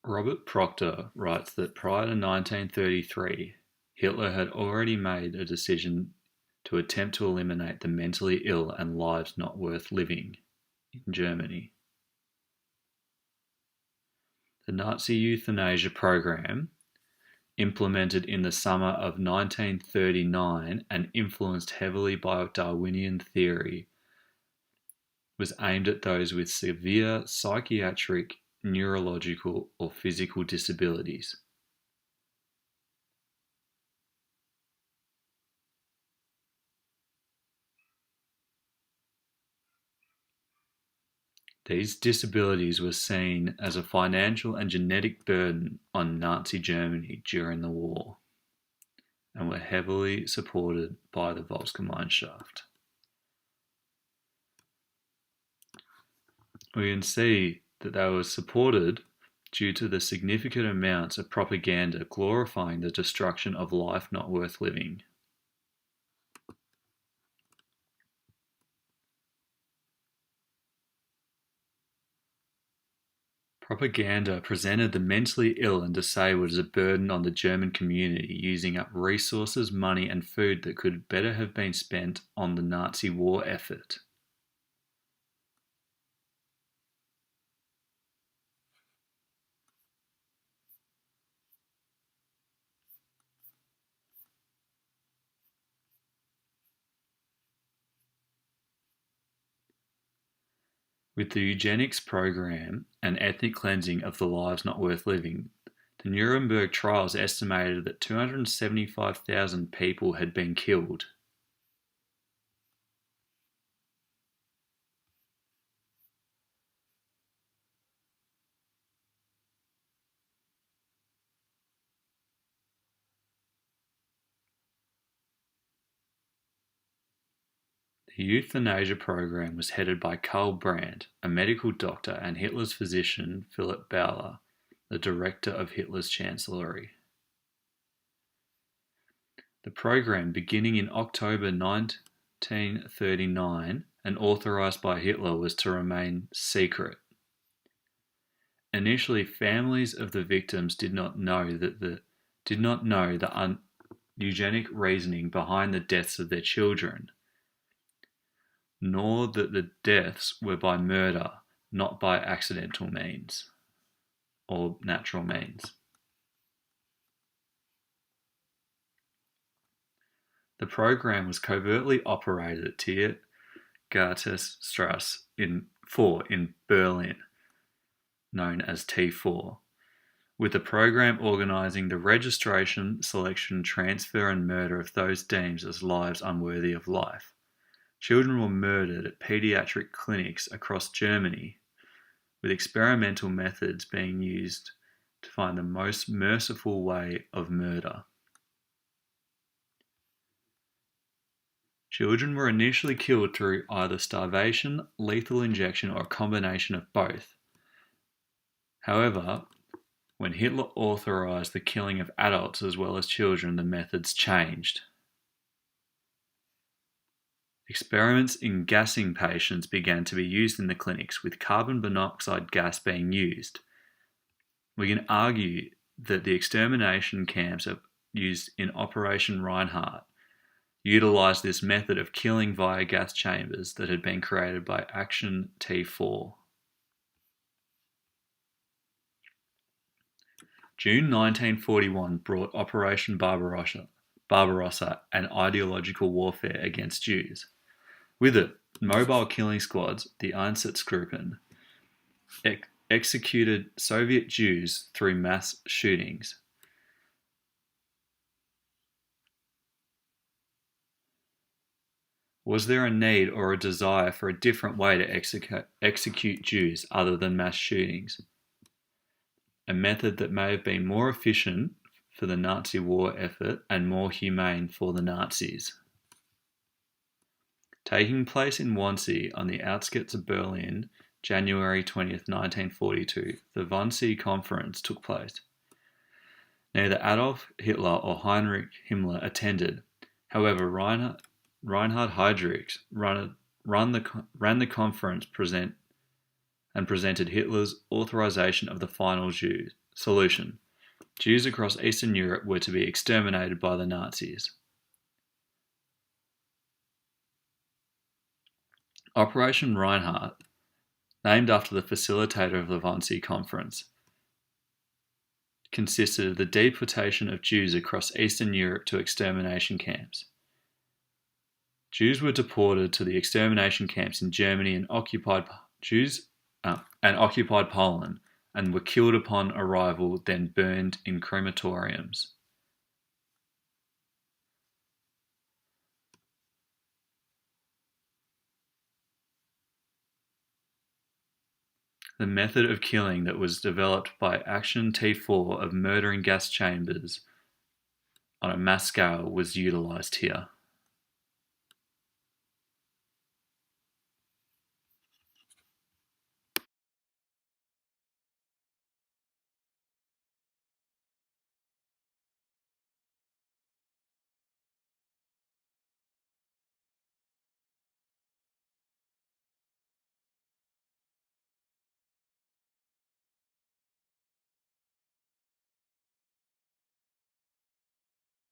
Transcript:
Robert Proctor writes that prior to 1933, Hitler had already made a decision to attempt to eliminate the mentally ill and lives not worth living in Germany. The Nazi euthanasia program, implemented in the summer of 1939 and influenced heavily by Darwinian theory, was aimed at those with severe psychiatric, neurological, or physical disabilities. These disabilities were seen as a financial and genetic burden on Nazi Germany during the war and were heavily supported by the Volksgemeinschaft. We can see that they were supported due to the significant amounts of propaganda glorifying the destruction of life not worth living. Propaganda presented the mentally ill and disabled as a burden on the German community, using up resources, money, and food that could better have been spent on the Nazi war effort. With the eugenics program and ethnic cleansing of the lives not worth living, the Nuremberg trials estimated that 275,000 people had been killed. The euthanasia program was headed by Karl Brandt, a medical doctor, and Hitler's physician Philipp Bauer, the director of Hitler's chancellery. The program, beginning in October 1939 and authorized by Hitler, was to remain secret. Initially, families of the victims did not know the eugenic reasoning behind the deaths of their children, nor that the deaths were by murder, not by accidental means or natural means. The program was covertly operated at Tiergartenstrasse 4 in Berlin, known as T4, with the program organising the registration, selection, transfer and murder of those deemed as lives unworthy of life. Children were murdered at paediatric clinics across Germany, with experimental methods being used to find the most merciful way of murder. Children were initially killed through either starvation, lethal injection, or a combination of both. However, when Hitler authorized the killing of adults as well as children, the methods changed. Experiments in gassing patients began to be used in the clinics, with carbon monoxide gas being used. We can argue that the extermination camps used in Operation Reinhardt utilized this method of killing via gas chambers that had been created by Action T4. June 1941 brought Operation Barbarossa and ideological warfare against Jews. With it, mobile killing squads, the Einsatzgruppen, executed Soviet Jews through mass shootings. Was there a need or a desire for a different way to execute Jews other than mass shootings? A method that may have been more efficient for the Nazi war effort and more humane for the Nazis. Taking place in Wannsee on the outskirts of Berlin, January 20th, 1942, the Wannsee Conference took place. Neither Adolf Hitler or Heinrich Himmler attended. However, Reinhard Heydrich ran the conference and presented Hitler's authorization of the final Solution: Jews across Eastern Europe were to be exterminated by the Nazis. Operation Reinhardt, named after the facilitator of the Wannsee Conference, consisted of the deportation of Jews across Eastern Europe to extermination camps. Jews were deported to the extermination camps in Germany and occupied Poland, and were killed upon arrival, then burned in crematoriums. The method of killing that was developed by Action T4 of murdering gas chambers on a mass scale was utilised here.